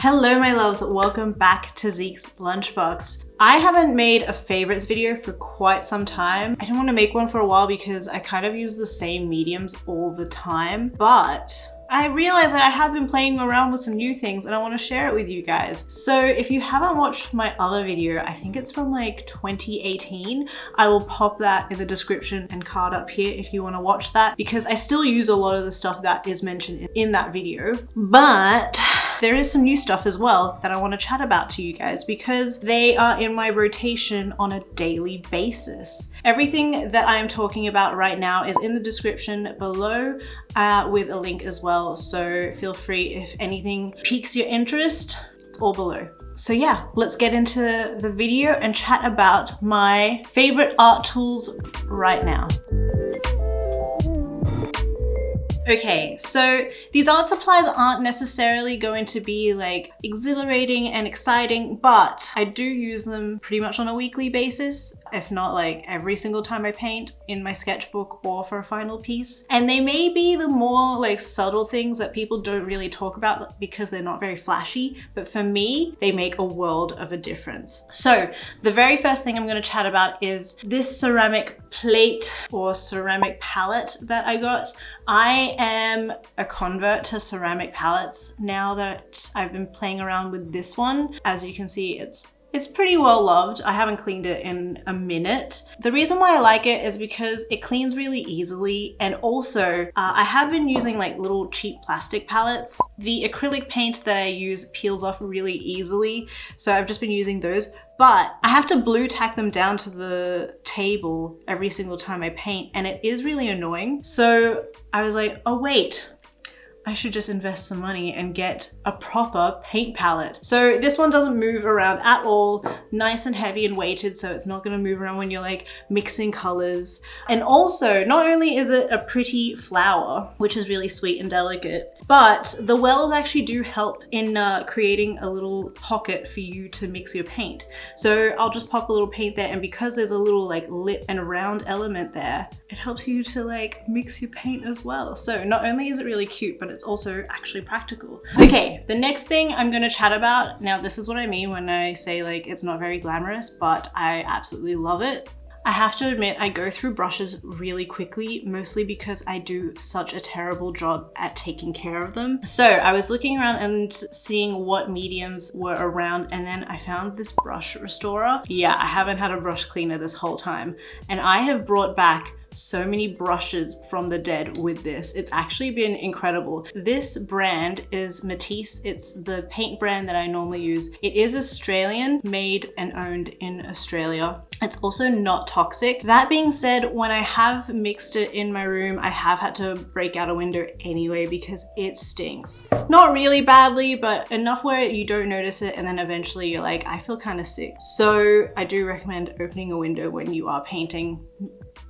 Hello my loves, welcome back to Zeke's Lunchbox. I haven't made a favorites video for quite some time. I didn't want to make one for a while because I kind of use the same mediums all the time, but I realized that I have been playing around with some new things and I want to share it with you guys. So if you haven't watched my other video, I think it's from like 2018, I will pop that in the description and card up here if you want to watch that, because I still use a lot of the stuff that is mentioned in that video. But there is some new stuff as well that I want to chat about to you guys because they are in my rotation on a daily basis. Everything that I am talking about right now is in the description below with a link as well. So feel free, if anything piques your interest, it's all below. So yeah, let's get into the video and chat about my favorite art tools right now. Okay, so these art supplies aren't necessarily going to be like exhilarating and exciting, but I do use them pretty much on a weekly basis, if not like every single time I paint in my sketchbook or for a final piece. And they may be the more like subtle things that people don't really talk about because they're not very flashy, but for me, they make a world of a difference. So the very first thing I'm going to chat about is this ceramic plate or ceramic palette that I got. I am a convert to ceramic palettes now that I've been playing around with this one. As you can see, it's pretty well loved. I haven't cleaned it in a minute. The reason why I like it is because it cleans really easily, and also I have been using like little cheap plastic palettes. The acrylic paint that I use peels off really easily, so I've just been using those. But I have to blue tack them down to the table every single time I paint, and it is really annoying. So I was like, oh wait, I should just invest some money and get a proper paint palette. So this one doesn't move around at all, nice and heavy and weighted, so it's not gonna move around when you're like mixing colors. And also, not only is it a pretty flower, which is really sweet and delicate, but the wells actually do help in creating a little pocket for you to mix your paint. So I'll just pop a little paint there, and because there's a little like lip and round element there, it helps you to like mix your paint as well. So not only is it really cute, but it's also actually practical. Okay, the next thing I'm gonna chat about, now this is what I mean when I say like it's not very glamorous, but I absolutely love it. I have to admit, I go through brushes really quickly, mostly because I do such a terrible job at taking care of them. So I was looking around and seeing what mediums were around, and then I found this brush restorer. Yeah, I haven't had a brush cleaner this whole time, and I have brought back so many brushes from the dead with this. It's actually been incredible. This brand is Matisse. It's the paint brand that I normally use. It is Australian, made and owned in Australia. It's also not toxic. That being said, when I have mixed it in my room, I have had to break out a window anyway because it stinks. Not really badly, but enough where you don't notice it, and then eventually you're like, I feel kind of sick. So I do recommend opening a window when you are painting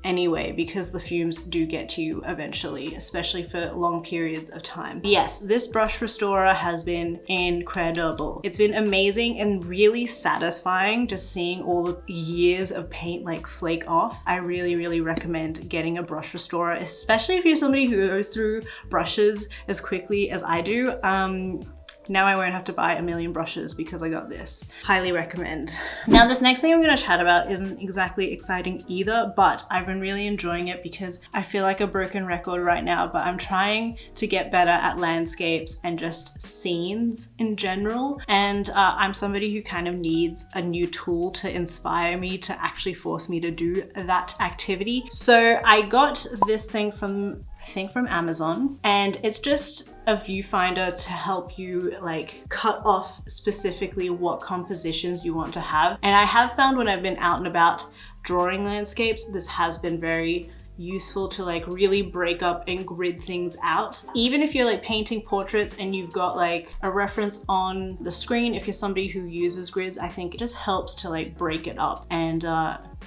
anyway, because the fumes do get to you eventually, especially for long periods of time. Yes, this brush restorer has been incredible. It's been amazing and really satisfying just seeing all the years of paint like flake off. I really recommend getting a brush restorer, especially if you're somebody who goes through brushes as quickly as I do. Now I won't have to buy a million brushes because I got this. Highly recommend. Now this next thing I'm gonna chat about isn't exactly exciting either, but I've been really enjoying it because I feel like a broken record right now, but I'm trying to get better at landscapes and just scenes in general. And I'm somebody who kind of needs a new tool to inspire me, to actually force me to do that activity. So I got this thing from, I think from Amazon, and it's just a viewfinder to help you like cut off specifically what compositions you want to have. And I have found when I've been out and about drawing landscapes, this has been very useful to like really break up and grid things out. Even if you're like painting portraits and you've got like a reference on the screen, if you're somebody who uses grids, I think it just helps to like break it up and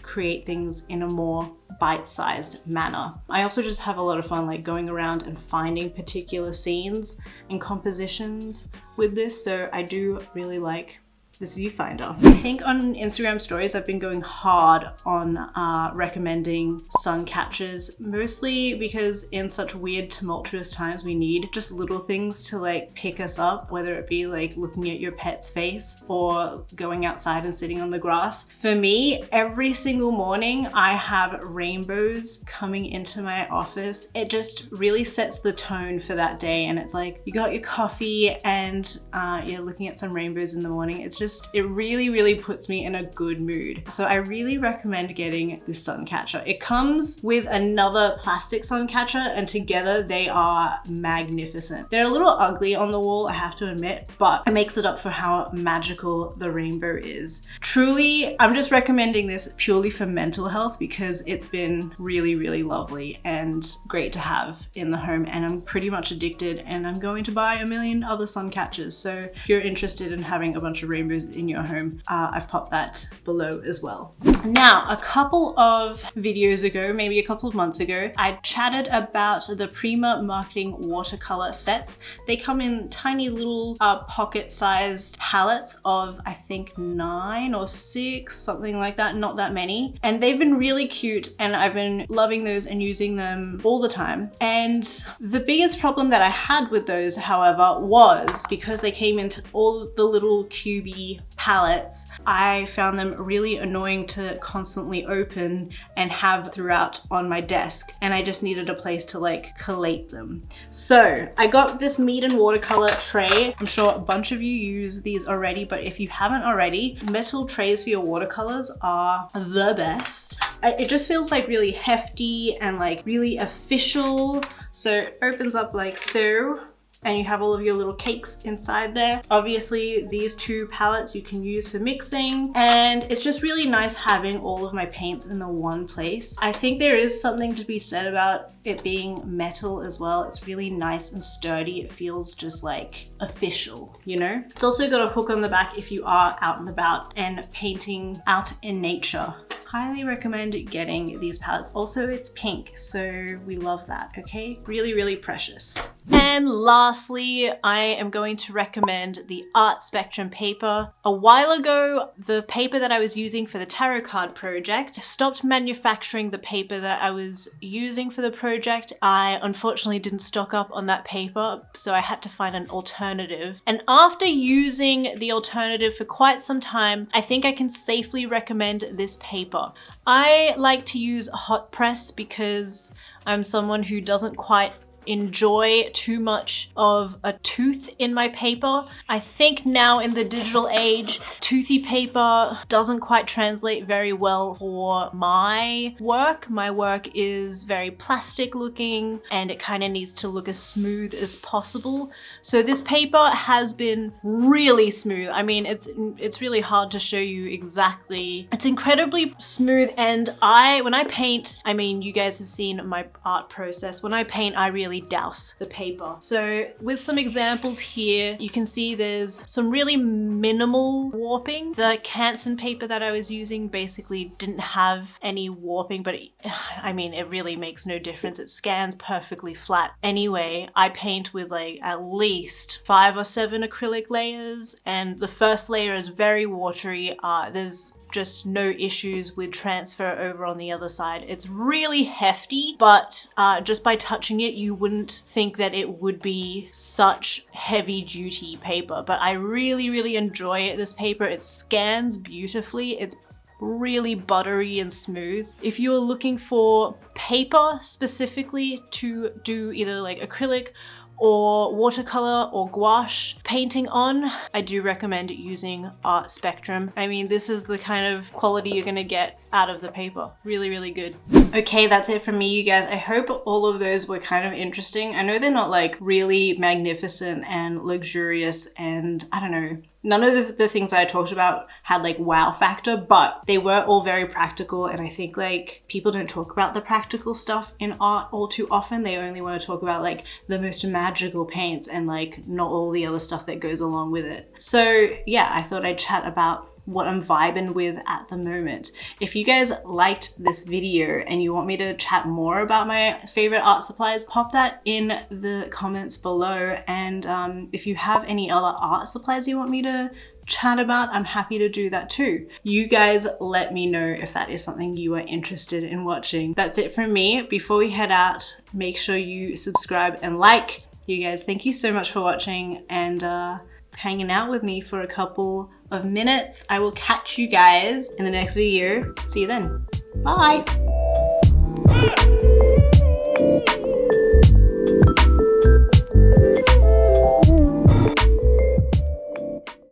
create things in a more bite-sized manner. I also just have a lot of fun like going around and finding particular scenes and compositions with this, so I do really like this viewfinder. I think on Instagram stories, I've been going hard on recommending sun catchers, mostly because in such weird, tumultuous times, we need just little things to like pick us up, whether it be like looking at your pet's face or going outside and sitting on the grass. For me, every single morning, I have rainbows coming into my office. It just really sets the tone for that day. And it's like, you got your coffee and you're looking at some rainbows in the morning. It really, really puts me in a good mood. So I really recommend getting this sun catcher. It comes with another plastic sun catcher and together they are magnificent. They're a little ugly on the wall, I have to admit, but it makes it up for how magical the rainbow is. Truly, I'm just recommending this purely for mental health because it's been really, really lovely and great to have in the home, and I'm pretty much addicted and I'm going to buy a million other sun catchers. So if you're interested in having a bunch of rainbows in your home, I've popped that below as well. Now, a couple of videos ago, maybe a couple of months ago, I chatted about the Prima Marketing watercolor sets. They come in tiny little pocket-sized palettes of, I think, 9 or 6, something like that, not that many. And they've been really cute and I've been loving those and using them all the time. And the biggest problem that I had with those, however, was because they came into all the little cubey palettes, I found them really annoying to constantly open and have throughout on my desk. And I just needed a place to like collate them. So I got this meat and watercolor tray. I'm sure a bunch of you use these already, but if you haven't already, metal trays for your watercolors are the best. It just feels like really hefty and like really official. So it opens up like so, and you have all of your little cakes inside there. Obviously, these 2 palettes you can use for mixing, and it's just really nice having all of my paints in the one place. I think there is something to be said about it being metal as well. It's really nice and sturdy. It feels just like official, you know? It's also got a hook on the back if you are out and about and painting out in nature. Highly recommend getting these palettes. Also, it's pink, so we love that, okay? Really, really precious. And lastly, I am going to recommend the Art Spectrum paper. A while ago, the paper that I was using for the tarot card project stopped manufacturing the paper that I was using for the project. I unfortunately didn't stock up on that paper, so I had to find an alternative. And after using the alternative for quite some time, I think I can safely recommend this paper. I like to use a hot press because I'm someone who doesn't quite enjoy too much of a tooth in my paper. I think now in the digital age, toothy paper doesn't quite translate very well for my work. My work is very plastic looking and it kind of needs to look as smooth as possible. So this paper has been really smooth. I mean, it's really hard to show you exactly. It's incredibly smooth, and when I paint, I mean, you guys have seen my art process. When I paint, I really douse the paper. So with some examples here, you can see there's some really minimal warping. The Canson paper that I was using basically didn't have any warping, but I mean, it really makes no difference. It scans perfectly flat. Anyway, I paint with like at least 5 or 7 acrylic layers, and the first layer is very watery. There's just no issues with transfer over on the other side. It's really hefty, but just by touching it, you wouldn't think that it would be such heavy duty paper. But I really, really enjoy this paper. It scans beautifully. It's really buttery and smooth. If you're looking for paper specifically to do either like acrylic or watercolor or gouache painting on, I do recommend using Art Spectrum. I mean, this is the kind of quality you're gonna get out of the paper. Really, really good. Okay, that's it from me, you guys. I hope all of those were kind of interesting. I know they're not like really magnificent and luxurious, and I don't know, none of the things I talked about had like wow factor, but they were all very practical. And I think like people don't talk about the practical stuff in art all too often. They only want to talk about like the most magical paints and like not all the other stuff that goes along with it. So yeah, I thought I'd chat about what I'm vibing with at the moment. If you guys liked this video and you want me to chat more about my favorite art supplies, pop that in the comments below. And if you have any other art supplies you want me to chat about, I'm happy to do that too. You guys let me know if that is something you are interested in watching. That's it from me. Before we head out, make sure you subscribe and like. You guys, thank you so much for watching and hanging out with me for a couple of minutes. I will catch you guys in the next video. See you then. Bye.